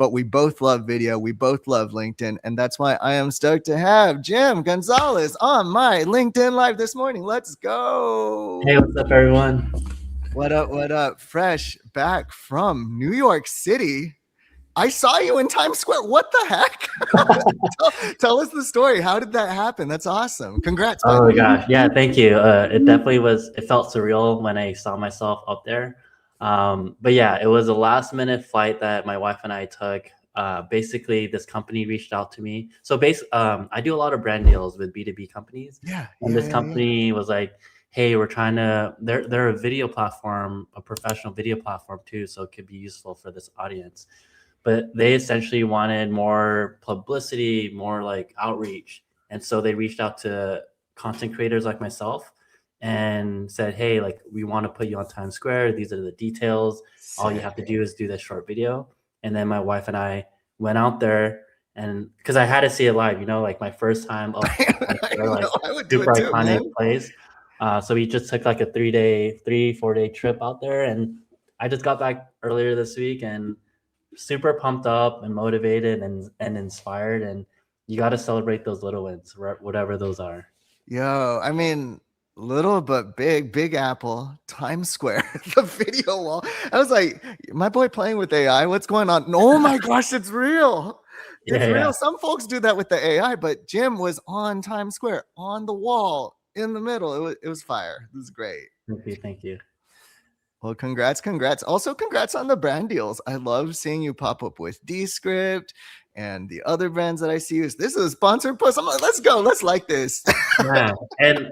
but we both love video. We both love LinkedIn. And that's why I am stoked to have Jim Gonzales on my LinkedIn Live this morning. Let's go. Hey, what's up, everyone? What up? What up? Fresh back from New York City. I saw you in Times Square. What the heck? tell us the story. How did that happen? That's awesome. Congrats. Oh my gosh. Yeah, thank you. It definitely was, it felt surreal when I saw myself up there. But yeah, it was a last minute flight that my wife and I took. Basically, this company reached out to me. So I do a lot of brand deals with B2B companies. And this company was like, hey, we're trying to, they're a video platform, a professional video platform too. So it could be useful for this audience. But they essentially wanted more publicity, more like outreach. And so they reached out to content creators like myself and said, hey, like, we want to put you on Times Square. These are the details. All you have to do is do this short video. And then my wife and I went out there, and because I had to see it live, you know, like my first time up like super iconic place. So we just took like a 4 day trip out there, and I just got back earlier this week and super pumped up and motivated and inspired. And you got to celebrate those little wins, whatever those are. Yo, I mean, little but big Apple, Times Square, the video wall. I was like, my boy playing with AI. What's going on? Oh my gosh, it's real. It's real. Yeah. Some folks do that with the AI, but Jim was on Times Square, on the wall, in the middle. It was fire. It was great. Thank you. Well, congrats. Also, congrats on the brand deals. I love seeing you pop up with Descript and the other brands that I see. This is a sponsored post. I'm like, let's go. Let's like this. Yeah. And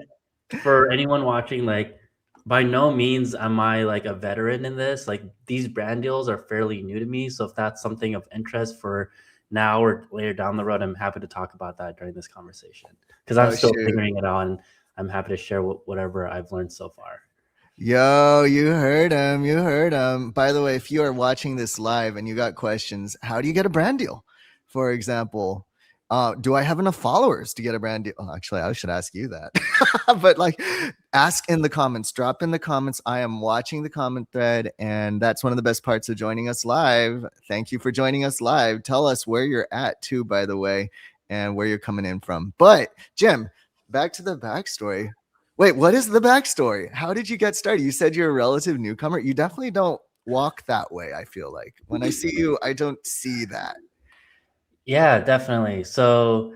for anyone watching, like, by no means am I like a veteran in this. Like, these brand deals are fairly new to me. So if that's something of interest for now or later down the road, I'm happy to talk about that during this conversation, because I'm still figuring it out, and I'm happy to share whatever I've learned so far. Yo, you heard him. By the way, if you are watching this live and you got questions, how do you get a brand deal? For example, do I have enough followers to get a brand deal? Oh, actually, I should ask you that. But like, ask in the comments, drop in the comments. I am watching the comment thread, and that's one of the best parts of joining us live. Thank you for joining us live. Tell us where you're at too, by the way, and where you're coming in from. But Jim, back to the backstory. Wait, what is the backstory? How did you get started? You said you're a relative newcomer. You definitely don't walk that way, I feel like. When I see you, I don't see that. Yeah, definitely. So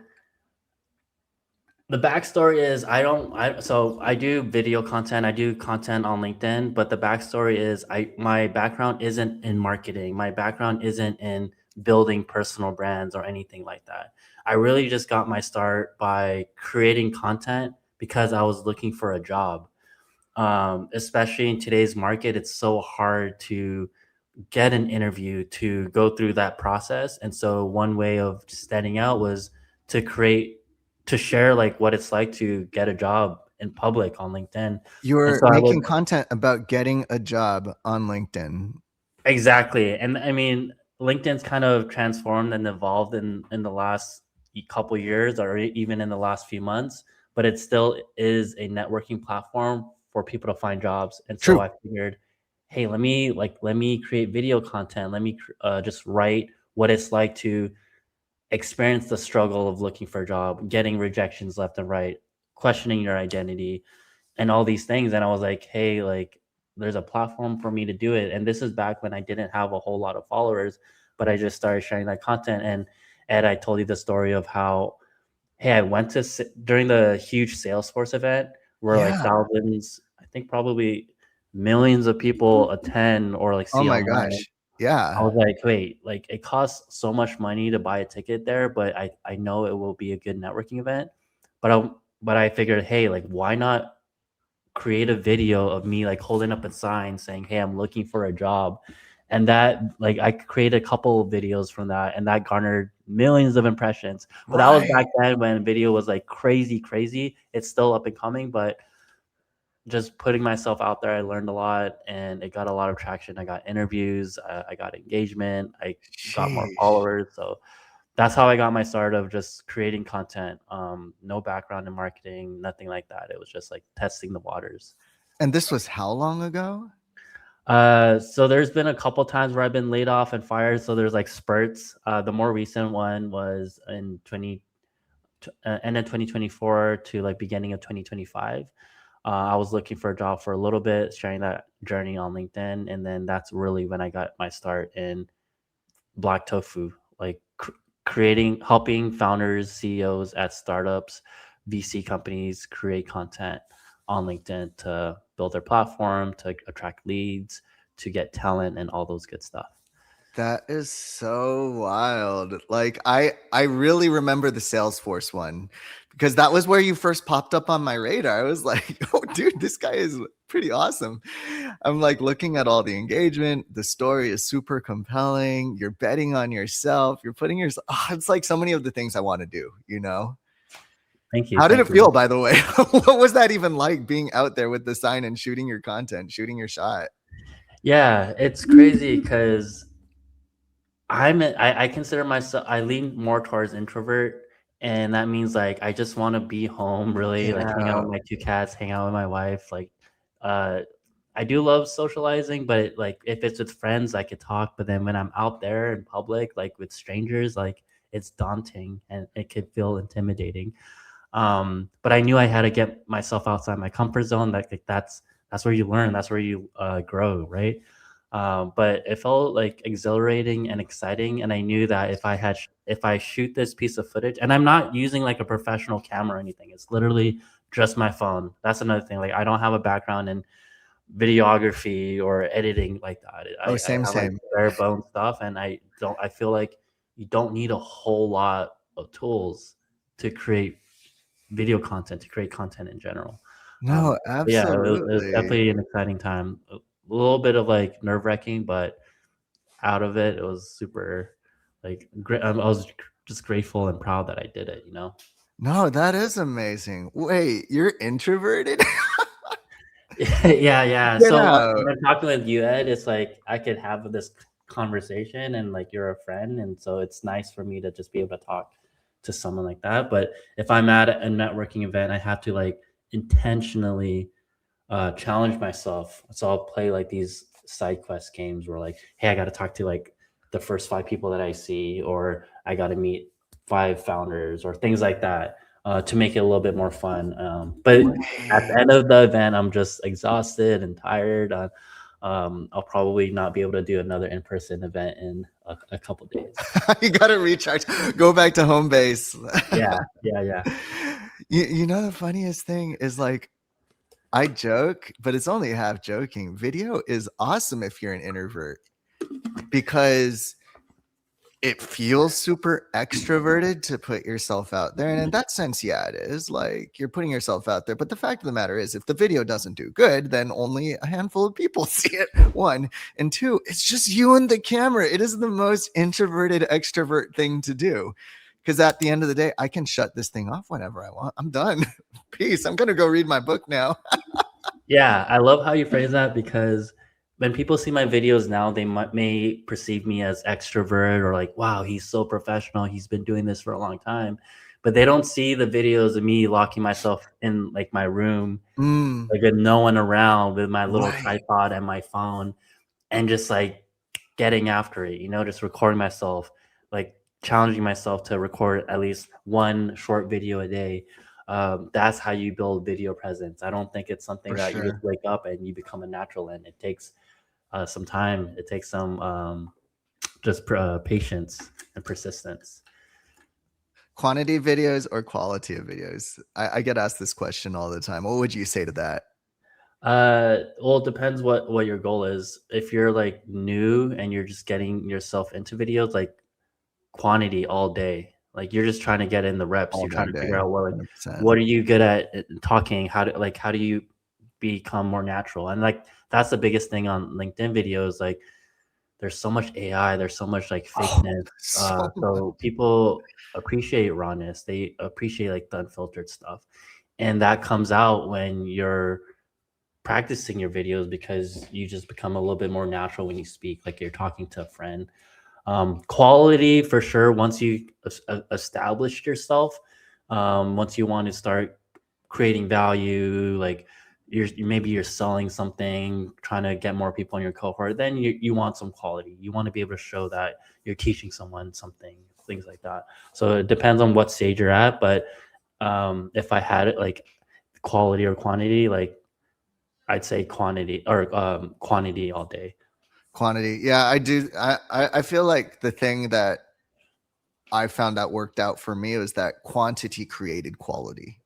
the backstory is I do video content. I do content on LinkedIn, but the backstory is my background isn't in marketing. My background isn't in building personal brands or anything like that. I really just got my start by creating content because I was looking for a job. Especially in today's market, it's so hard to get an interview, to go through that process. And so one way of standing out was to share like what it's like to get a job in public on LinkedIn. You're making content about getting a job on LinkedIn. Exactly. And I mean, LinkedIn's kind of transformed and evolved in the last couple years, or even in the last few months, but it still is a networking platform for people to find jobs. And so I figured, hey, let me create video content. Let me just write what it's like to experience the struggle of looking for a job, getting rejections left and right, questioning your identity, and all these things. And I was like, hey, like, there's a platform for me to do it. And this is back when I didn't have a whole lot of followers, but I just started sharing that content. And Ed, I told you the story of how, hey, I went to during the huge Salesforce event where like thousands, I think probably millions of people attend or like see. Oh my gosh. Yeah. I was like, wait, like, it costs so much money to buy a ticket there, but I know it will be a good networking event. But I figured, hey, like, why not create a video of me like holding up a sign saying, hey, I'm looking for a job. And that, like, I created a couple of videos from that, and that garnered millions of impressions. But that was back then when video was like crazy. It's still up and coming, but just putting myself out there, I learned a lot, and it got a lot of traction. I got interviews, I got engagement, I got more followers. So that's how I got my start of just creating content. No background in marketing, nothing like that. It was just like testing the waters. And this was how long ago? So there's been a couple times where I've been laid off and fired. So there's like spurts. The more recent one was in end of 2024 to like beginning of 2025. I was looking for a job for a little bit, sharing that journey on LinkedIn, and then that's really when I got my start in Black Tofu, like creating, helping founders, CEOs at startups, VC companies create content on LinkedIn to build their platform, to attract leads, to get talent, and all those good stuff. That is so wild. Like I really remember the Salesforce one because that was where you first popped up on my radar. I was like, "Oh dude, this guy is pretty awesome." I'm like looking at all the engagement. The story is super compelling. You're betting on yourself. You're putting yourself it's like so many of the things I want to do, you know? Thank you. How did Thank it you. feel, by the way? What was that even like being out there with the sign and shooting your content, shooting your shot? Yeah, it's crazy because I consider myself, I lean more towards introvert, and that means like I just want to be home, really, like hang out Yeah. with my two cats, hang out with my wife. Like, uh, I do love socializing, but like if it's with friends, I could talk. But then when I'm out there in public, like with strangers, like it's daunting and it could feel intimidating. But I knew I had to get myself outside my comfort zone. Like that's where you learn. That's where you grow, right? But it felt like exhilarating and exciting, and I knew that if I shoot this piece of footage, and I'm not using like a professional camera or anything, it's literally just my phone. That's another thing. Like I don't have a background in videography or editing like that. Oh, I same, have like same. bare bone stuff, and I feel like you don't need a whole lot of tools to create video content, to create content in general. No, Yeah, it was absolutely. definitely an exciting time. A little bit of like nerve wracking, but out of it, it was super like great. I was just grateful and proud that I did it. You know. No, that is amazing. Wait, you're introverted? Yeah, yeah. Get So out. when I'm talking with you, Ed, it's like I could have this conversation and like you're a friend. And so it's nice for me to just be able to talk to someone like that. But if I'm at a networking event, I have to like intentionally challenge myself. So I'll play like these side quest games where like, hey, I got to talk to like the first five people that I see, or I got to meet five founders, or things like that, to make it a little bit more fun. But at the Wait. end of the event, I'm just exhausted and tired. I'll probably not be able to do another in-person event in a couple days. You gotta recharge. Go back to home base. Yeah, yeah, yeah. You know the funniest thing is like I joke, but it's only half joking. Video is awesome if you're an introvert because it feels super extroverted to put yourself out there. And in that sense, yeah, it is like you're putting yourself out there. But the fact of the matter is, if the video doesn't do good, then only a handful of people see it. One. And two, it's just you and the camera. It is the most introverted extrovert thing to do. Because at the end of the day, I can shut this thing off whenever I want. I'm done. Peace. I'm going to go read my book now. Yeah, I love how you phrase that because when people see my videos now, may perceive me as extrovert or like, wow, he's so professional. He's been doing this for a long time. But they don't see the videos of me locking myself in like my room, Mm, like with no one around, with my little right. tripod and my phone, and just like getting after it, just recording myself, like challenging myself to record at least one short video a day. That's how you build video presence. I don't think it's something For that you just sure. wake up and you become a natural in. It takes some time. It takes some just patience and persistence. Quantity of videos or quality of videos? I get asked this question all the time. What would you say to that? Well, it depends what your goal is. If you're like new and you're just getting yourself into videos, like quantity all day. Like you're just trying to get in the reps. All You're trying that to day, figure out what 100%. are you good at talking? How do you become more natural? And like that's the biggest thing on LinkedIn videos. Like there's so much AI. There's so much like Oh, fakeness. so So people appreciate rawness. They appreciate like the unfiltered stuff, and that comes out when you're practicing your videos because you just become a little bit more natural when you speak, like you're talking to a friend. Quality for sure. Once you established yourself, once you want to start creating value, like maybe you're selling something, trying to get more people in your cohort, then you want some quality. You want to be able to show that you're teaching someone something, things like that. So it depends on what stage you're at. But if I had it like quality or quantity, like I'd say quantity or quantity all day. Quantity. Yeah, I do. I feel like the thing that I found that worked out for me was that quantity created quality.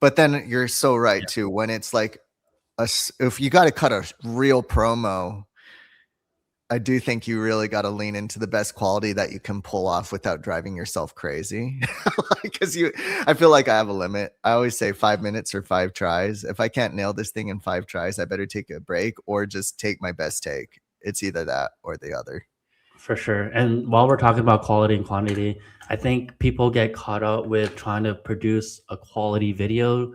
But then you're so right Yeah, too. When it's like if you got to cut a real promo, I do think you really got to lean into the best quality that you can pull off without driving yourself crazy. Because I feel like I have a limit. I always say 5 minutes or 5 tries. If I can't nail this thing in 5 tries, I better take a break or just take my best take. It's either that or the other. for sure. And while we're talking about quality and quantity, I think people get caught up with trying to produce a quality video.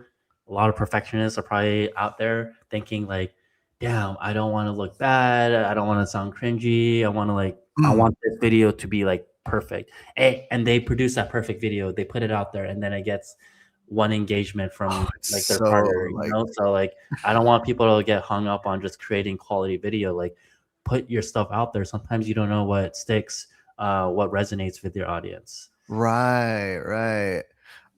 A lot of perfectionists are probably out there thinking like, damn, I don't want to look bad. I don't want to sound cringy. I Mm. want this video to be like perfect. And they produce that perfect video. They put it out there and then it gets one engagement Oh, from it's like their so partner, you like know? So like, I don't want people to get hung up on just creating quality video. Like, put your stuff out there. Sometimes you don't know what sticks, what resonates with your audience. right, right.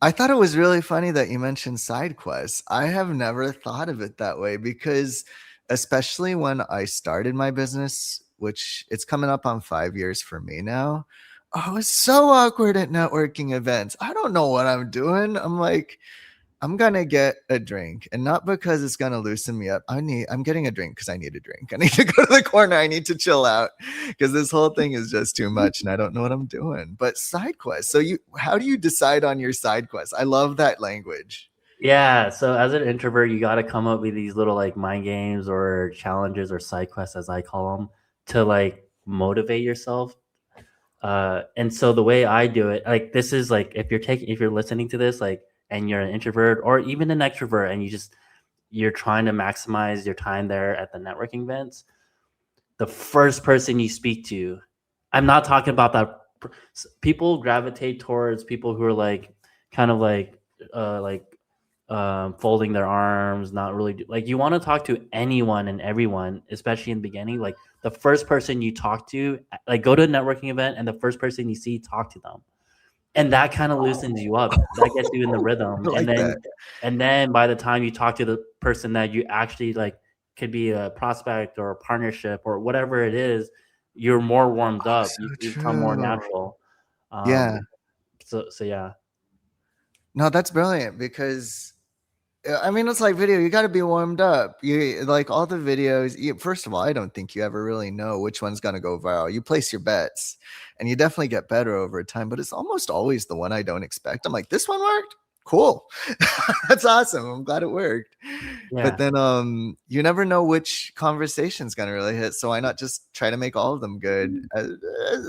I thought it was really funny that you mentioned side quests. I have never thought of it that way because, especially when I started my business, which it's coming up on 5 years for me now, I was so awkward at networking events. I don't know what I'm doing. I'm like, I'm gonna get a drink, and not because it's gonna loosen me up. I'm getting a drink because I need a drink. I need to go to the corner. I need to chill out because this whole thing is just too much, and I don't know what I'm doing. But side quests. So how do you decide on your side quests? I love that language. Yeah, so as an introvert, you got to come up with these little like mind games or challenges or side quests, as I call them, to like motivate yourself. And so the way I do it, like this is like if you're listening to this, like, and you're an introvert or even an extrovert, and you're trying to maximize your time there at the networking events, the first person you speak to, I'm not talking about that. People gravitate towards people who are like kind of like folding their arms, not really like you want to talk to anyone and everyone, especially in the beginning. Like the first person you talk to, like go to a networking event and the first person you see, talk to them, and that kind of loosens you up. That gets you in the rhythm, I like that. and then by the time you talk to the person that you actually like, could be a prospect or a partnership or whatever it is, you're more warmed Oh, up. so You become more true. natural. Yeah. Um, so yeah, No, that's brilliant because I mean, it's like video. You got to be warmed up. You like all the videos. First of all, I don't think you ever really know which one's going to go viral. You place your bets, and you definitely get better over time. But it's almost always the one I don't expect. I'm like, this one worked. Cool. That's awesome. I'm glad it worked. But yeah, then, you never know which conversation's going to really hit. So why not just try to make all of them good?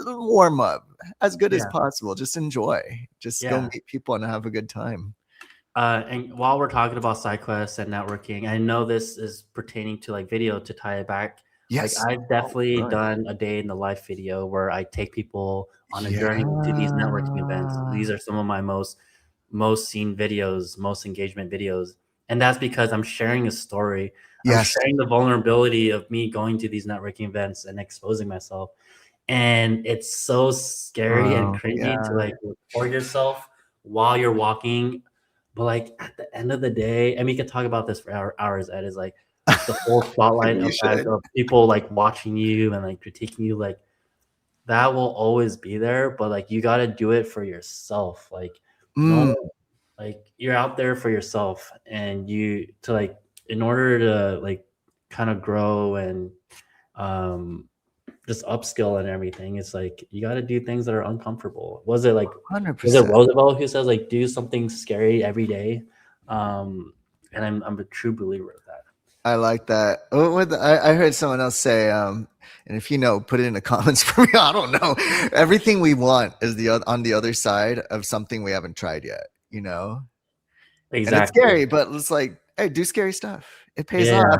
Warm up as good as yeah, possible. Just enjoy. Just go yeah. meet people and have a good time. And while we're talking about side quests and networking, I know this is pertaining to like video to tie it back. Like Yes. I've Oh, definitely brilliant. done a day in the life video where I take people on a Yeah. journey to these networking events. These are some of my most seen videos, most engagement videos. And that's because I'm sharing a story. I'm Yes. sharing the vulnerability of me going to these networking events and exposing myself. And it's so scary and Wow. cringy to Yeah. like record yourself while you're walking. But like at the end of the day, and we can talk about this for hours, Ed, is like the full spotlight Maybe you of that should. of people like watching you and like critiquing you, like that will always be there. But like you gotta do it for yourself. Like no Mm, one, like you're out there for yourself, and you to like in order to like kind of grow and um just upskill and everything, it's like you got to do things that are uncomfortable. Was it 100%. Roosevelt who says like do something scary every day? And I'm a true believer of that. I like that. I heard someone else say, and if you know, put it in the comments for me. I don't know. Everything we want is on the other side of something we haven't tried yet, you know? And it's Exactly. scary, but it's like, hey, do scary stuff. It pays Yeah, off.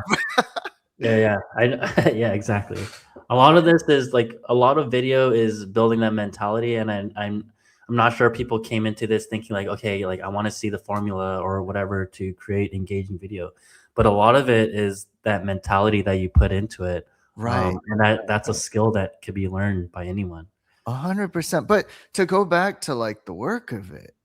yeah. I yeah, exactly. A lot of this is like a lot of video is building that mentality, and I'm not sure people came into this thinking like, okay, like I want to see the formula or whatever to create engaging video, but a lot of it is that mentality that you put into it. Right. And that's a skill that could be learned by anyone. 100%. But to go back to like the work of it,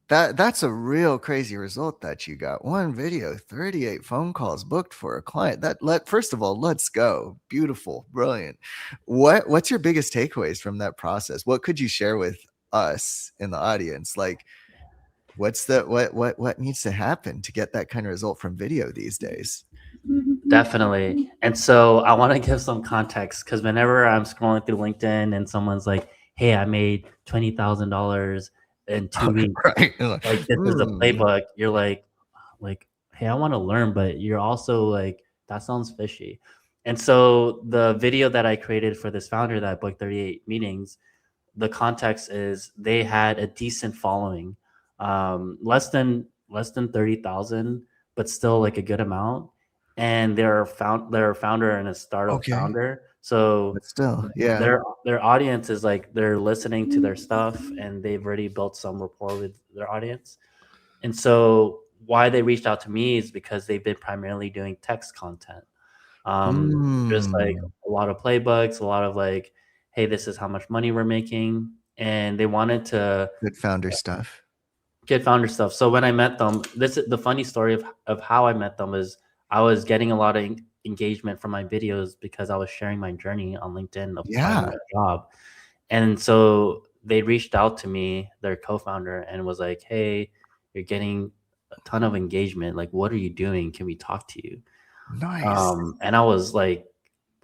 that's a real crazy result that you got. One video, 38 phone calls booked for a client. First of all, let's go. Beautiful, brilliant. What's your biggest takeaways from that process? What could you share with us in the audience? Like what needs to happen to get that kind of result from video these days? Definitely. And so I want to give some context because whenever I'm scrolling through LinkedIn and someone's like, "Hey, I made $20,000 in 2 weeks," Right. like this is the playbook. You're like, "Hey, I want to learn," but you're also like, "That sounds fishy." And so the video that I created for this founder that booked 38 meetings, the context is they had a decent following, less than 30,000, but still like a good amount. And they're a founder and a startup Okay. founder. So But still, yeah. their audience is like they're listening to their stuff and they've already built some rapport with their audience. And so why they reached out to me is because they've been primarily doing text content. Just like a lot of playbooks, a lot of like, hey, this is how much money we're making. And they wanted to Good founder stuff. get founder stuff. So when I met them, this is the funny story of how I met them is I was getting a lot of engagement from my videos because I was sharing my journey on LinkedIn of finding a job. And so they reached out to me, their co-founder, and was like, hey, you're getting a ton of engagement. Like, what are you doing? Can we talk to you? Nice. And I was like,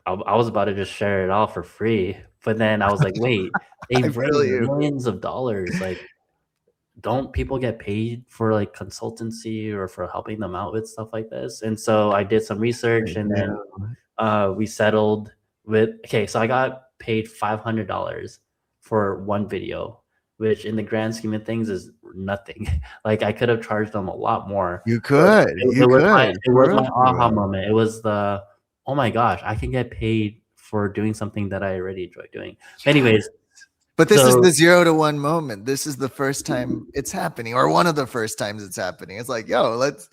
I was about to just share it all for free. But then I was like, wait, I they've feel raised you. millions of dollars. Like, don't people get paid for like consultancy or for helping them out with stuff like this? And so I did some research and then we settled with, okay, so I got paid $500 for one video, which in the grand scheme of things is nothing. Like I could have charged them a lot more. You But could. it was my aha moment. It was the, oh my gosh, I can get paid for doing something that I already enjoy doing. Anyways, but this is so the 0 to 1 moment. This is the first time it's happening, or one of the first times it's happening. It's like, yo, let's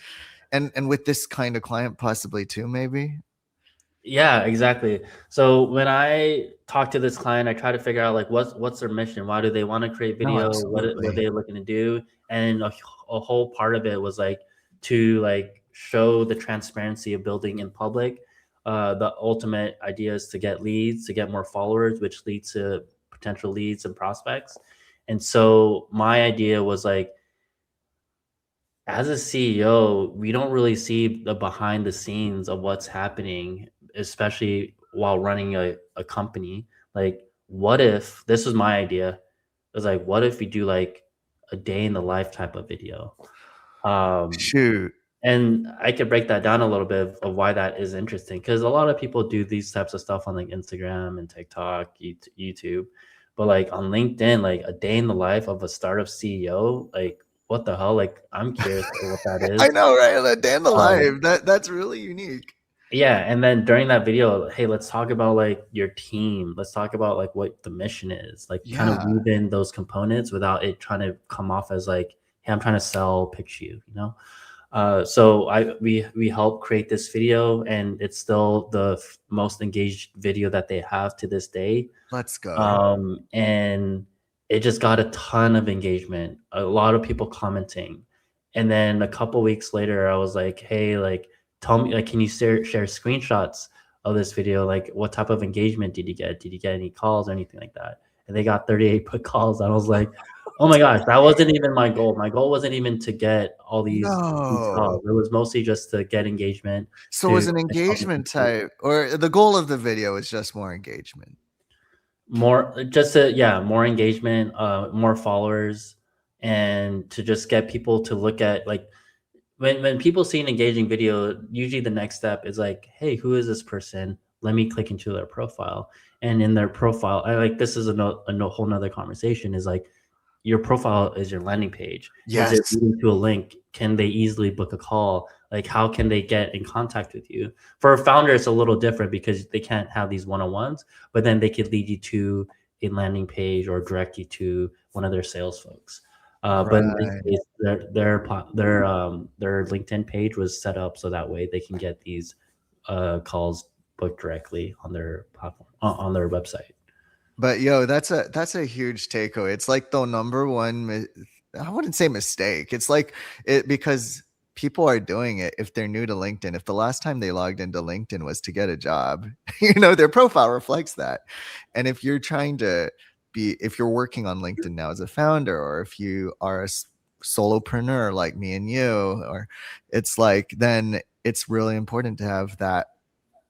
and with this kind of client possibly too, maybe. yeah, exactly. So when I talk to this client, I try to figure out like what's their mission? Why do they want to create No, video? What are absolutely. they looking to do? And a whole part of it was like to like show the transparency of building in public. The ultimate idea is to get leads, to get more followers, which leads to potential leads and prospects. And so my idea was like, as a CEO, we don't really see the behind the scenes of what's happening, especially while running a company. Like, what if this was my idea? It was like, what if we do like a day in the life type of video? Shoot. And I could break that down a little bit of why that is interesting because a lot of people do these types of stuff on like Instagram and TikTok, YouTube, but like on LinkedIn, like a day in the life of a startup CEO, like what the hell? Like I'm curious to what that I is. know, right? The day in the life. Um, That's really unique. yeah, and then during that video, hey, let's talk about like your team. Let's talk about like what the mission is. Like kind of Yeah. weave in those components without it trying to come off as like, hey, I'm trying to sell, pitch you, you know? So we helped create this video, and it's still the most engaged video that they have to this day. Let's go. And it just got a ton of engagement, a lot of people commenting, and then a couple weeks later, I was like, hey, like tell me, like, can you share screenshots of this video? Like, what type of engagement did you get? Did you get any calls or anything like that? And they got 38 put calls. I was like, oh my gosh, that wasn't even my goal. My goal wasn't even to get all these No. calls. It was mostly just to get engagement. So it To was an engagement type, or the goal of the video is just more engagement. more, just to, yeah, more engagement, more followers, and to just get people to look at like when people see an engaging video, usually the next step is like, hey, who is this person? Let me click into their profile. And in their profile, I like this is a whole nother conversation is like your profile is your landing page. Is Yes. it leading to a link? Can they easily book a call? Like, how can they get in contact with you? For a founder, it's a little different because they can't have these one-on-ones, but then they could lead you to a landing page or direct you to one of their sales folks. But in this Right. case, their LinkedIn page was set up so that way they can get these calls booked directly on their platform on their website. But yo, that's a huge takeaway. It's like the number one I wouldn't say mistake. It's like it because people are doing it if they're new to LinkedIn. If the last time they logged into LinkedIn was to get a job, their profile reflects that. And if you're trying to if you're working on LinkedIn now as a founder, or if you are a solopreneur like me and you, or it's like, then it's really important to have that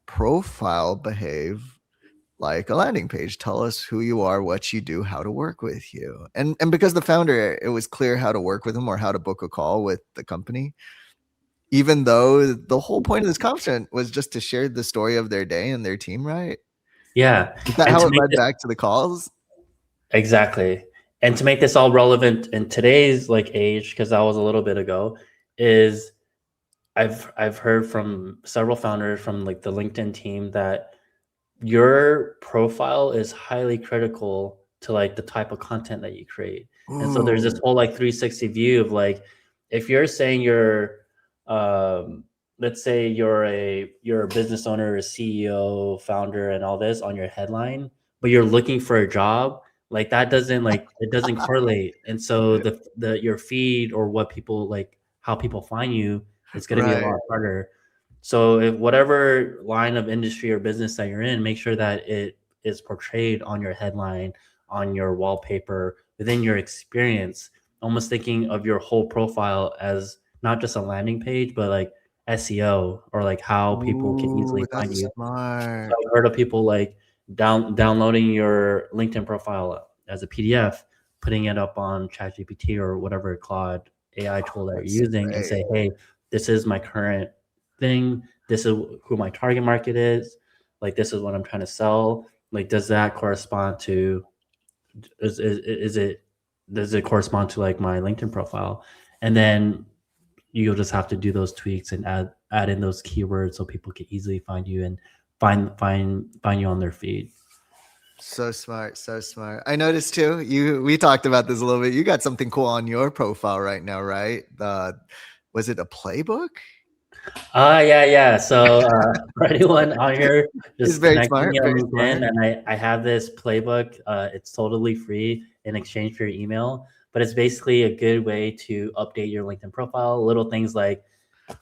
profile behave like a landing page. Tell us who you are, what you do, how to work with you. And because the founder, it was clear how to work with him or how to book a call with the company, even though the whole point of this conference was just to share the story of their day and their team, right? Yeah, Is that and how to it make led this back to the calls? exactly, and to make this all relevant in today's like age, because that was a little bit ago, is I've heard from several founders from like the LinkedIn team that your profile is highly critical to like the type of content that you create. And so there's this Ooh, whole like 360 view of like if you're saying um let's say you're a business owner, a CEO, founder and all this on your headline, but you're looking for a job, like that doesn't like it doesn't correlate. And so the your feed or what people like how people find you, it's going to be a right. lot harder. So if whatever line of industry or business that you're in, make sure that it is portrayed on your headline, on your wallpaper, within your experience, almost thinking of your whole profile as not just a landing page, but like SEO or like how people can Ooh, easily find that's you. So smart. I've heard of people like downloading your LinkedIn profile as a PDF, putting it up on ChatGPT or whatever Claude AI tool that That's you're using, and great. say, "Hey, this is my current thing. This is who my target market is. Like, this is what I'm trying to sell. Like, does that correspond to is it does it correspond to like my LinkedIn profile?" And then you'll just have to do those tweaks and add in those keywords so people can easily find you and find you on their feed. So smart, so smart. I noticed too. We talked about this a little bit. You got something cool on your profile right now, right? The Was it a playbook? Yeah. So for anyone on here, It's just very connect with smart, me on very smart. LinkedIn, and I have this playbook. It's totally free in exchange for your email, but it's basically a good way to update your LinkedIn profile. Little things like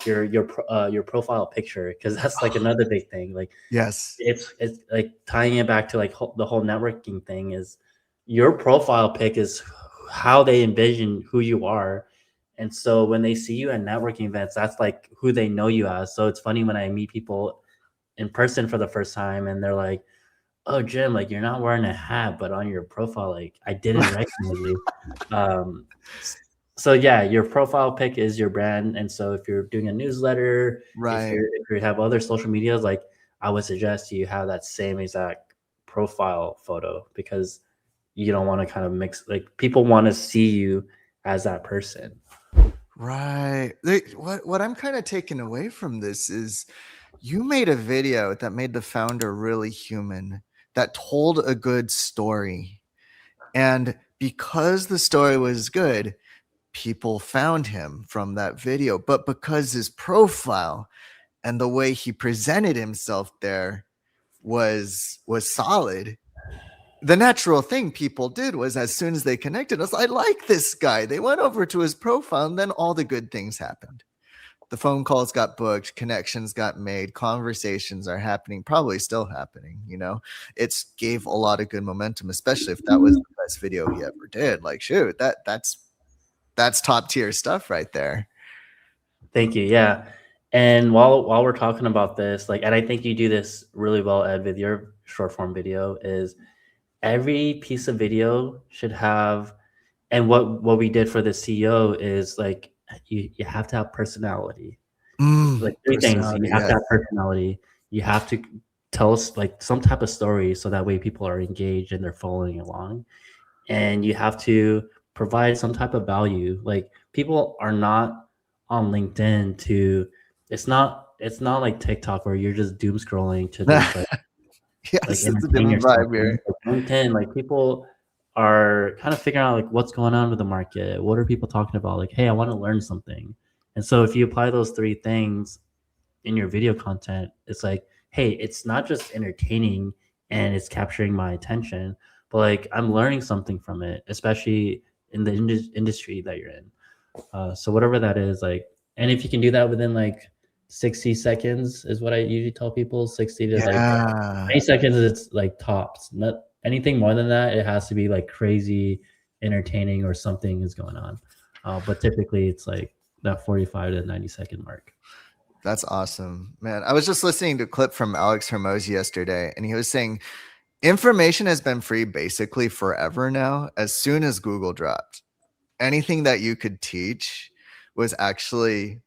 your profile picture, because that's like another big thing. Like Yes. it's like tying it back to like the whole networking thing is your profile pic is how they envision who you are. And so when they see you at networking events, that's like who they know you as. So it's funny when I meet people in person for the first time and they're like, "Oh, Jim, like you're not wearing a hat, but on your profile, like I didn't recognize you." Um, so yeah, your profile pic is your brand, and so if you're doing a newsletter, Right. if you have other social medias, like I would suggest you have that same exact profile photo because you don't want to kind of mix. Like people want to see you as that person. Right. What I'm kind of taking away from this is you made a video that made the founder really human, that told a good story. And because the story was good, people found him from that video. But because his profile and the way he presented himself there was solid, the natural thing people did was, as soon as they connected us, I like this guy. They went over to his profile, and then all the good things happened. The phone calls got booked, connections got made, conversations are happening, probably still happening. It's gave a lot of good momentum, especially if that was the best video he ever did. Like, shoot, that's top tier stuff right there. Thank you. Yeah. And while we're talking about this, like, and I think you do this really well, Ed, with your short form video, is every piece of video should have, and what we did for the CEO is like you have to have personality. Like three things: you Personality, have to yes. have personality, you have to tell us like some type of story so that way people are engaged and they're following along, and you have to provide some type of value. Like people are not on LinkedIn to it's not like TikTok where you're just doom scrolling to just like Yes, it's a entertain different yourself. vibe And here. like LinkedIn, like people, are kind of figuring out like what's going on with the market. What are people talking about? Like, hey, I want to learn something. And so if you apply those three things in your video content, it's like, hey, it's not just entertaining and it's capturing my attention, but like I'm learning something from it, especially in the industry that you're in. So whatever that is, like, and if you can do that within like 60 seconds is what I usually tell people. 60 to like Yeah. 90 seconds is like tops. Not anything more than that. It has to be like crazy entertaining or something is going on. But typically it's like that 45 to 90-second mark. That's awesome, man. I was just listening to a clip from Alex Hermosi yesterday, and he was saying information has been free basically forever now. As soon as Google dropped, anything that you could teach was actually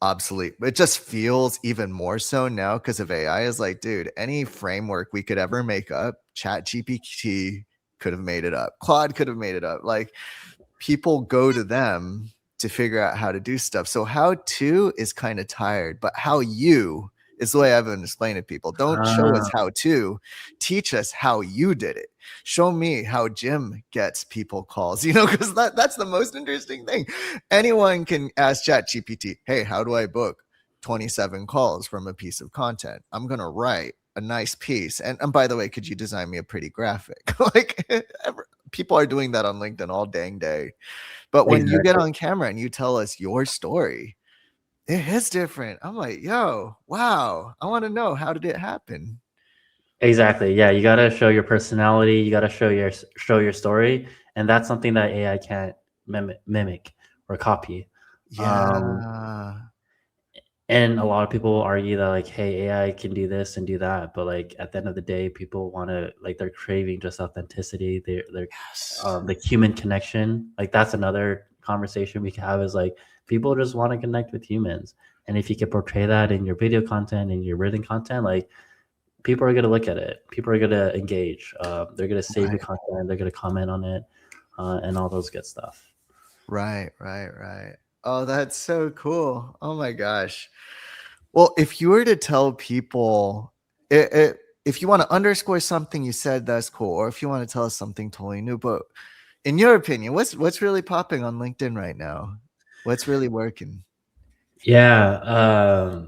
obsolete. It just feels even more so now because of AI. Is like, dude, any framework we could ever make up, Chat GPT could have made it up. Claude could have made it up. Like, people go to them to figure out how to do stuff. So how to is kind of tired, but how you is the way I've been explaining to people. Don't show us Ah, how to, teach us how you did it. Show me how Jim gets people calls, because that's the most interesting thing. Anyone can ask Chat GPT, hey, how do I book 27 calls from a piece of content? I'm going to write a nice piece. And by the way, could you design me a pretty graphic? Like, people are doing that on LinkedIn all dang day. But when you get exactly. on camera and you tell us your story, it is different. I'm like, yo, wow, I want to know, how did it happen? Exactly. Yeah, you gotta show your personality. You gotta show your story, and that's something that AI can't mimic or copy. Um, Yeah, and a lot of people argue that like, hey, AI can do this and do that, but like at the end of the day, people want to like they're craving just authenticity. They're yes, the human connection. Like that's another conversation we can have. Is like people just want to connect with humans, and if you can portray that in your video content and your written content, like people are gonna look at it. People are gonna engage. They're gonna save your right, content. They're gonna comment on it, and all those good stuff. right. Oh, that's so cool. Oh my gosh. Well, if you were to tell people, if you want to underscore something you said, that's cool. Or if you want to tell us something totally new, but in your opinion, what's really popping on LinkedIn right now? What's really working? Yeah,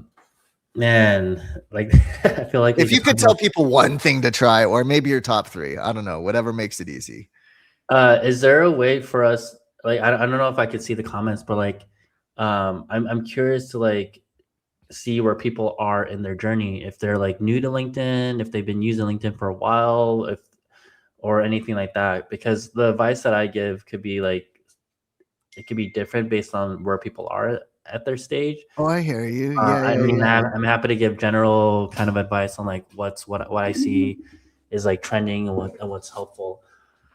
man. Like I feel like we If could you talk could tell about. people one thing to try, or maybe your top three, I don't know, whatever makes it easy. Is there a way for us? Like I don't know if I could see the comments, but like, I'm curious to like see where people are in their journey. If they're like new to LinkedIn, if they've been using LinkedIn for a while, if or anything like that. Because the advice that I give could be like it could be different based on where people are at their stage. Oh, I hear you. Yeah, I yeah, mean, yeah. I'm happy to give general kind of advice on like what I see is like trending and what's helpful.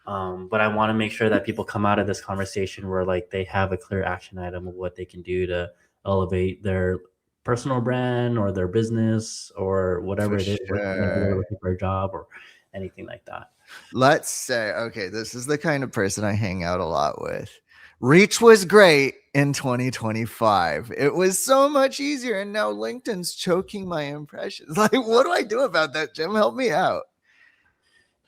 But I want to make sure that people come out of this conversation where like they have a clear action item of what they can do to elevate their personal brand or their business or whatever For it is. Maybe they're sure. looking for a job or anything like that. Let's say, okay, this is the kind of person I hang out a lot with. Reach was great in 2025. It was so much easier. And now LinkedIn's choking my impressions. Like, what do I do about that, Jim? Help me out.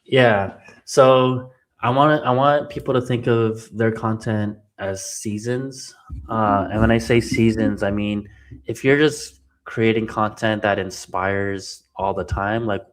Yeah. So I want people to think of their content as seasons. And when I say seasons, I mean if you're just creating content that inspires all the time, like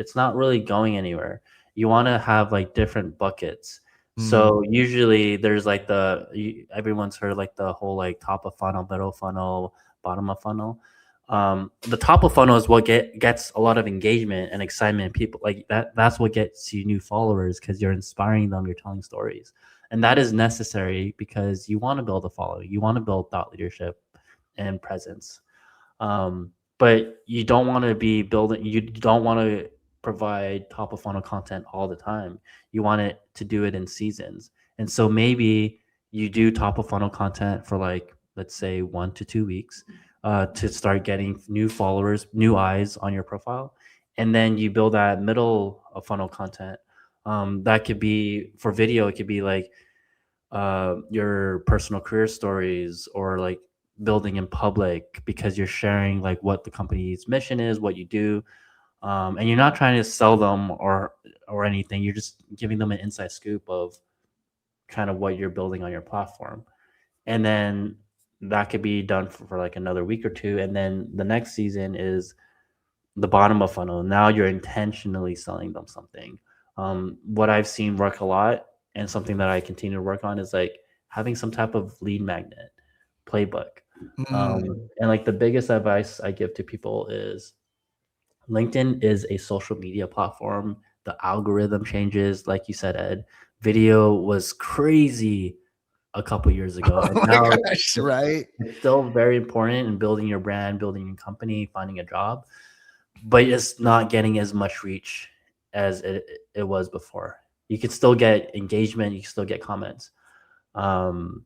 it's not really going anywhere. You want to have like different buckets. Hmm. So usually there's like everyone's heard like the whole like top of funnel, middle funnel, bottom of funnel. The top of funnel is what gets a lot of engagement and excitement. People like that's what gets you new followers because you're inspiring them, you're telling stories, and that is necessary because you want to build a following, you want to build thought leadership and presence. But you don't want to be building, you don't want to provide top of funnel content all the time. You want it to do it in seasons. And so maybe you do top of funnel content for like, let's say 1 to 2 weeks to start getting new followers, new eyes on your profile. And then you build that middle of funnel content. That could be for video, it could be like your personal career stories or like building in public because you're sharing like what the company's mission is, what you do. and you're not trying to sell them or anything. You're just giving them an inside scoop of kind of what you're building on your platform, and then that could be done for like another week or two, and then the next season is the bottom of funnel. Now you're intentionally selling them something. What I've seen work a lot, and something that I continue to work on, is like having some type of lead magnet playbook. Mm. And like the biggest advice I give to people is LinkedIn is a social media platform. The algorithm changes, like you said, Ed. Video was crazy a couple years ago, and Oh my now gosh, right? it's still very important in building your brand, building your company, finding a job, but it's not getting as much reach as it was before. You could still get engagement, you can still get comments. Um,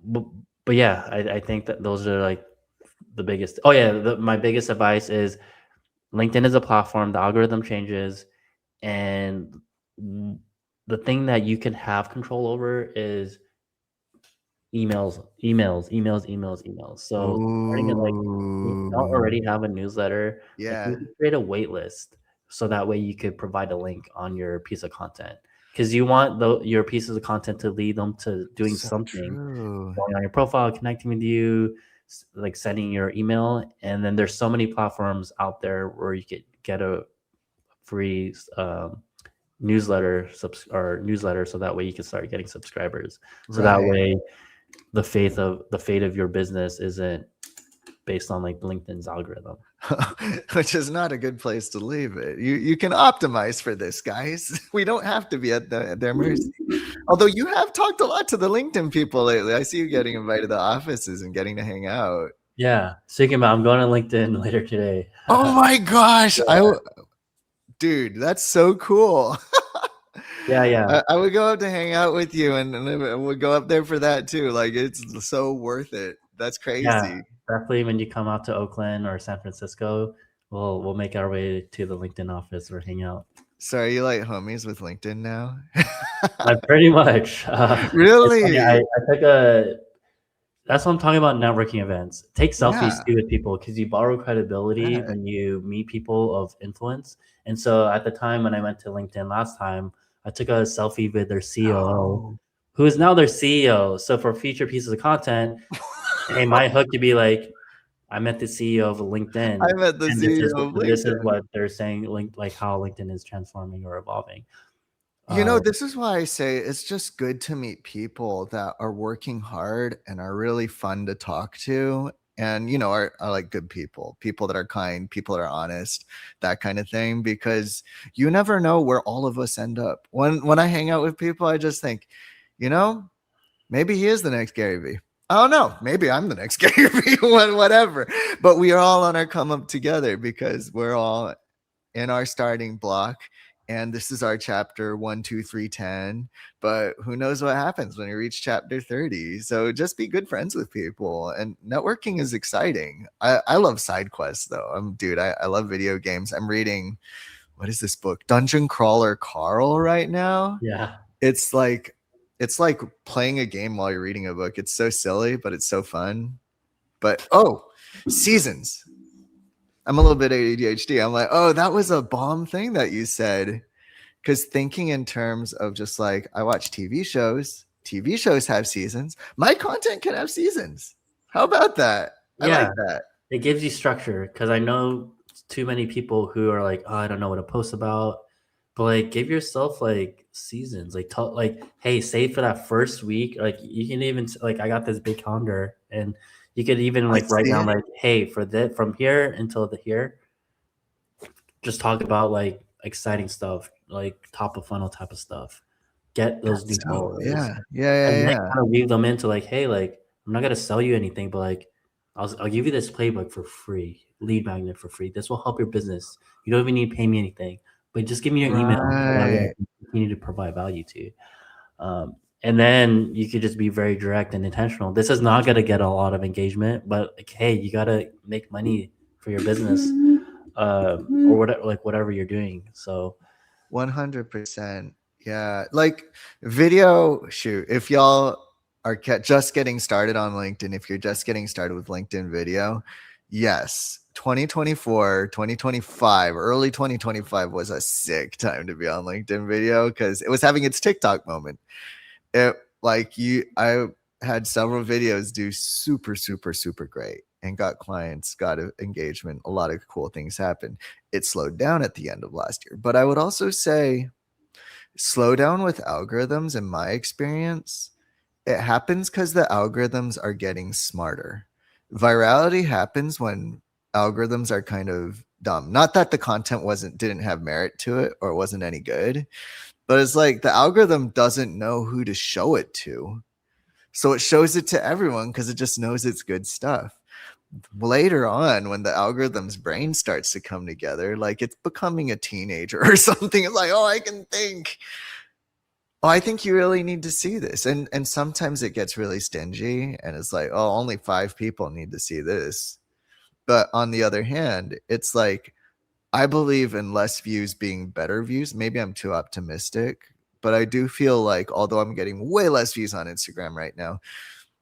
but, but yeah, I think that those are like the biggest. Oh yeah, my biggest advice is LinkedIn is a platform. The algorithm changes, and the thing that you can have control over is emails. So starting it, like, if you don't Ooh. already have a newsletter, like, you Yeah. can create a wait list, so that way you could provide a link on your piece of content, because you want your pieces of content to lead them to doing So something, true. going on your profile, connecting with you, like sending your email. And then there's so many platforms out there where you could get a free newsletter, so that way you can start getting subscribers. So that Right. way the fate of your business isn't based on like LinkedIn's algorithm. Which is not a good place to leave it. You can optimize for this, guys. We don't have to be at their mercy. Although you have talked a lot to the LinkedIn people lately. I see you getting invited to offices and getting to hang out. Yeah. Speaking about, I'm going to LinkedIn later today. Oh my gosh. Yeah. Dude, that's so cool. Yeah. Yeah. I would go up to hang out with you and we'll go up there for that too. Like it's so worth it. That's Yeah. crazy. Definitely when you come out to Oakland or San Francisco, we'll make our way to the LinkedIn office or hang out. So are you like homies with LinkedIn now? Pretty much. It's funny. Really? I took a That's what I'm talking about, networking events. Take selfies Yeah. too with people, because you borrow credibility That- when you meet people of influence. And so at the time when I went to LinkedIn last time, I took a selfie with their COO, Oh. who is now their CEO. So for future pieces of content, hey, my hook could be like, I met the CEO of LinkedIn, I'm at the and CEO of this is LinkedIn. what they're saying, like how LinkedIn is transforming or evolving. You know, Um, this is why I say it's just good to meet people that are working hard and are really fun to talk to. And, are like good people that are kind, people that are honest, that kind of thing, because you never know where all of us end up. When I hang out with people, I just think, you know, maybe he is the next Gary Vee. I don't know. Maybe I'm the next Gary Vee, whatever. But we are all on our come up together because we're all in our starting block. And this is our chapter 1, 2, 3, 10. But who knows what happens when you reach chapter 30? So just be good friends with people. And networking is exciting. I love side quests, though. I love video games. I'm reading, what is this book? Dungeon Crawler Carl right now. yeah. It's like it's like playing a game while you're reading a book. It's so silly, but it's so fun. But seasons. I'm a little bit ADHD. I'm like, oh, that was a bomb thing that you said. Because thinking in terms of just like, I watch TV shows, TV shows have seasons. My content can have seasons. How about that? I like Yeah. that. It gives you structure, because I know too many people who are like, oh, I don't know what to post about. But like, give yourself like seasons. Like, tell, like, hey, save for that first week. Like, you can even like, I got this big calendar, and you could even I like write see down it. like, hey, for that from here until the here, just talk about like exciting stuff, like top of funnel type of stuff. Get those new So followers, yeah, yeah, yeah, and then yeah. kind of weave them into like, hey, like, I'm not gonna sell you anything, but like, I'll give you this playbook for free, lead magnet for free. This will help your business. You don't even need to pay me anything, but just give me your email, so that way I Right. can continue to provide value to you. And then you could just be very direct and intentional. This is not gonna get a lot of engagement, but like, hey, you gotta make money for your business, or whatever, like whatever you're doing. So 100%. Yeah. Like video shoot. If y'all are just getting started on LinkedIn, if you're just getting started with LinkedIn video, Yes, 2024, 2025, early 2025 was a sick time to be on LinkedIn Video because it was having its TikTok moment. It like you I had several videos do super super super great and got clients, got engagement, a lot of cool things happened. It slowed down at the end of last year, but I would also say slow down with algorithms in my experience. It happens because the algorithms are getting smarter. Virality happens when algorithms are kind of dumb. Not that the content didn't have merit to it or it wasn't any good, but it's like the algorithm doesn't know who to show it to. So it shows it to everyone because it just knows it's good stuff. Later on, when the algorithm's brain starts to come together, like it's becoming a teenager or something, it's like, oh, I can think. Oh, I think you really need to see this. And sometimes it gets really stingy and it's like, oh, only 5 people need to see this. But on the other hand, it's like I believe in less views being better views. Maybe I'm too optimistic, but I do feel like although I'm getting way less views on Instagram right now,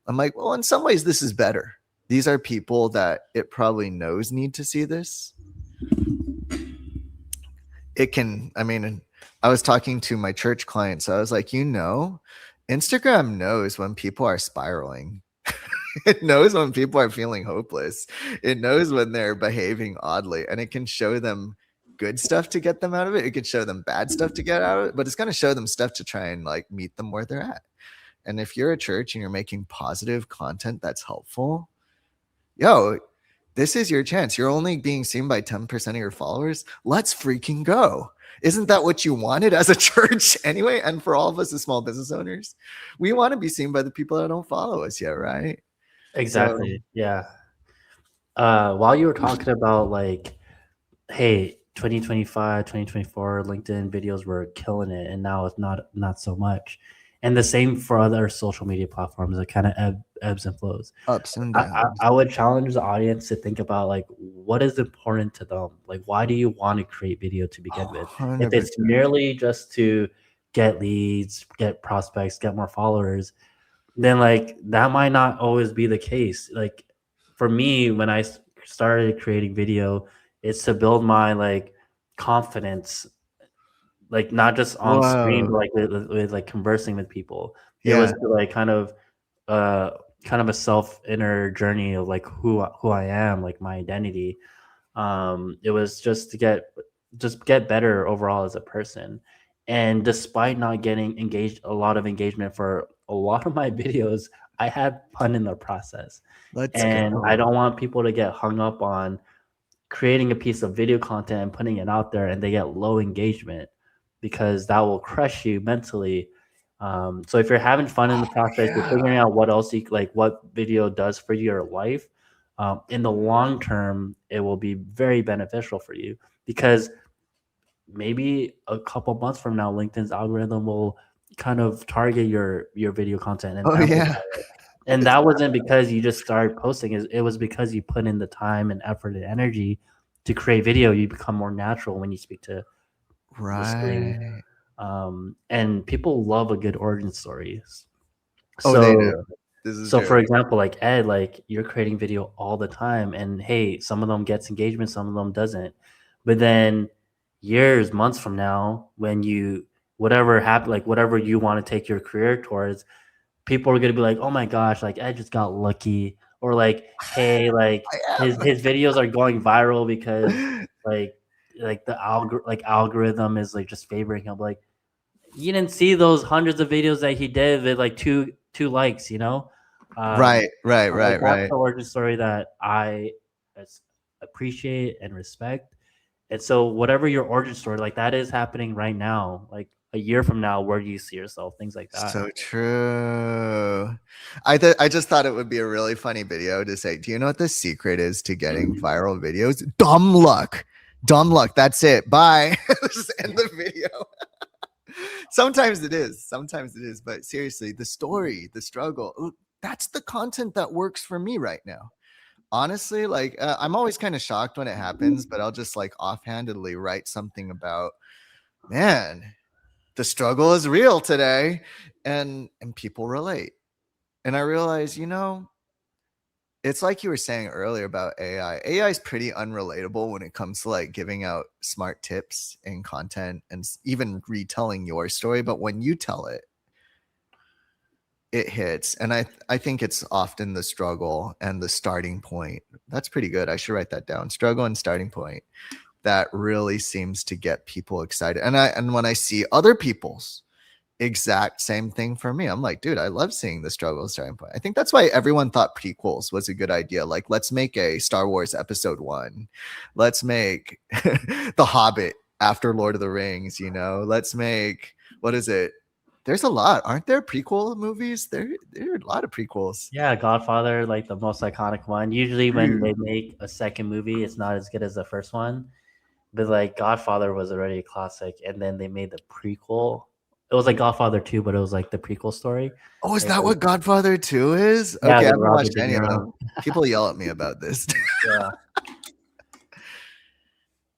I'm like, well, in some ways this is better. These are people that it probably knows need to see this. It can, I mean, I was talking to my church clients. So I was like, Instagram knows when people are spiraling. It knows when people are feeling hopeless. It knows when they're behaving oddly, and it can show them good stuff to get them out of it. It could show them bad stuff to get out of it, but it's going to show them stuff to try and like meet them where they're at. And if you're a church and you're making positive content that's helpful, yo, this is your chance. You're only being seen by 10% of your followers. Let's freaking go. Isn't that what you wanted as a church anyway? And for all of us as small business owners, we want to be seen by the people that don't follow us yet, right? So, Exactly. Yeah. While you were talking about like, hey, 2025, 2024, LinkedIn videos were killing it, and now it's not so much. And the same for other social media platforms. It kind of ebbs and flows. ups and I downs. would challenge the audience to think about like what is important to them. Like, why do you want to create video to begin with? If it's 100%. merely just to get leads, get prospects, get more followers, then like that might not always be the case. Like for me, when I started creating video, it's to build my like confidence, like not just on screen, but Whoa. like with like conversing with people. It was Yeah. to, like uh kind of a self inner journey of like who I am, like my identity. It was just to get better overall as a person. And despite not getting engaged a lot of engagement for a lot of my videos, I had fun in the process. Let's And I go. don't want people to get hung up on creating a piece of video content and putting it out there and they get low engagement, because that will crush you mentally. So if you're having fun in the process, you're Yeah. figuring out what else you like, what video does for your life. In the long term, it will be very beneficial for you, because maybe a couple months from now, LinkedIn's algorithm will kind of target your video content and Oh, amplify yeah. it. And that wasn't because you just started posting; it was because you put in the time and effort and energy to create video. You become more natural when you speak to the screen, Right. and people love a good origin story. Oh, they do. So, This is so true. for example, like Ed, like you're creating video all the time, and hey, some of them gets engagement, some of them doesn't. But then years, months from now, when you whatever happen, like whatever you want to take your career towards, people are gonna be like, oh my gosh, like Ed just got lucky, or like, hey, like I his videos are going viral because like like algorithm is like just favoring him. Like you didn't see those hundreds of videos that he did with like two likes, you know. right, right, Like right, that's right. the origin story that I appreciate and respect. And so whatever your origin story, like that is happening right now. Like a year from now, where do you see yourself? Things like that. So true. I just thought it would be a really funny video to say, do you know what the secret is to getting viral videos? Dumb luck. Dumb luck. That's it. Bye. Just end the video. Sometimes it is. Sometimes it is. But seriously, the story, the struggle, that's the content that works for me right now. Honestly, like I'm always kind of shocked when it happens, but I'll just like offhandedly write something about, man, the struggle is real today, and people relate. And I realize, it's like you were saying earlier about AI. AI is pretty unrelatable when it comes to like giving out smart tips and content and even retelling your story. But when you tell it, it hits. And I think it's often the struggle and the starting point. That's pretty good. I should write that down. Struggle and starting point. That really seems to get people excited. And when I see other people's exact same thing for me. I'm like, dude, I love seeing the struggle starting point. I think that's why everyone thought prequels was a good idea. Like, let's make a Star Wars Episode 1. Let's make The Hobbit after Lord of the Rings, you know? Let's make, what is it? There's a lot. Aren't there prequel movies? There are a lot of prequels. Yeah, Godfather, like the most iconic one. Usually when Dude. they make a second movie, it's not as good as the first one. But like Godfather was already a classic, and then they made the prequel. It was like Godfather 2, but it was like the prequel story. Oh, is And that what Godfather 2 is? yeah, Okay, I with haven't Robert watched De any of Niro. them. People yell at me about this. Yeah.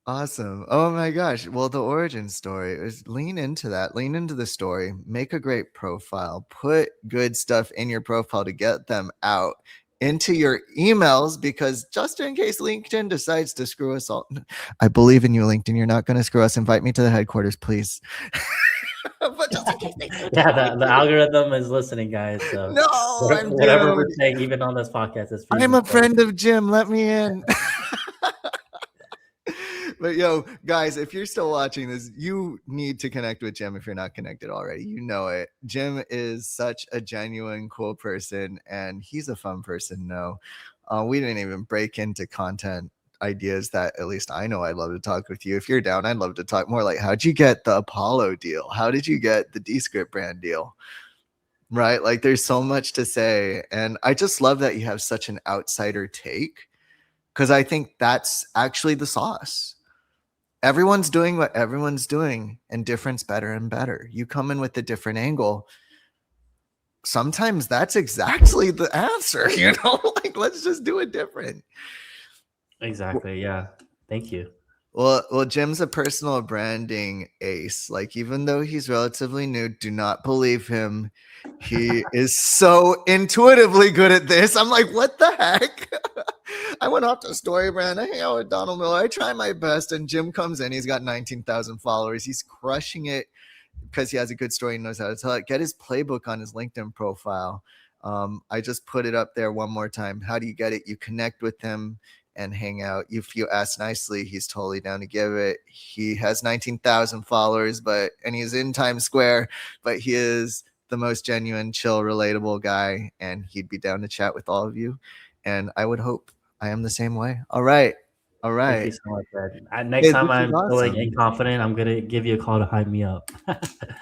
Awesome. Oh my gosh. Well, the origin story is lean into that. Lean into the story. Make a great profile. Put good stuff in your profile to get them out into your emails, because just in case LinkedIn decides to screw us all. I believe in you, LinkedIn. You're not going to screw us. Invite me to the headquarters, please. But just in case they do, Yeah, the algorithm is listening, guys. So no, I'm whatever we're doomed. saying, even on this podcast, is being I'm a recorded. friend of Jim. Let me in. But yo, guys, if you're still watching this, you need to connect with Jim if you're not connected already. You know it. Jim is such a genuine, cool person, and he's a fun person. No, we didn't even break into content ideas that at least I know I'd love to talk with you. If you're down, I'd love to talk more like, how'd you get the Apollo deal? How did you get the Descript brand deal? Right? Like, there's so much to say. And I just love that you have such an outsider take, because I think that's actually the sauce. Everyone's doing what everyone's doing, and different's better and better. You come in with a different angle. Sometimes that's exactly the answer, you know? Like, let's just do it different. Exactly. Yeah. Thank you. Well, Jim's a personal branding ace. Like, even though he's relatively new, do not believe him. He is so intuitively good at this. I'm like, what the heck? I went off to StoryBrand. I hang out with Donald Miller. I try my best, and Jim comes in. He's got 19,000 followers. He's crushing it because he has a good story and knows how to tell it. Get his playbook on his LinkedIn profile. I just put it up there one more time. How do you get it? You connect with him and hang out. If you ask nicely, he's totally down to give it. He has 19,000 followers, and he's in Times Square, but he is the most genuine, chill, relatable guy, and he'd be down to chat with all of you. And I would hope I am the same way. All right. Thank you so much, Ed. Next Hey, time this is I'm feeling awesome. inconfident, I'm gonna give you a call to hype me up.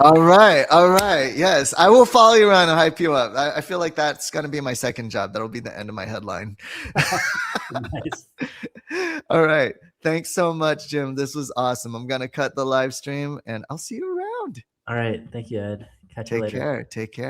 All right. Yes, I will follow you around and hype you up. I feel like that's going to be my second job. That'll be the end of my headline. Nice. All right. Thanks so much, Jim. This was awesome. I'm going to cut the live stream, and I'll see you around. All right. Thank you, Ed. Catch you Take later. care. Take care.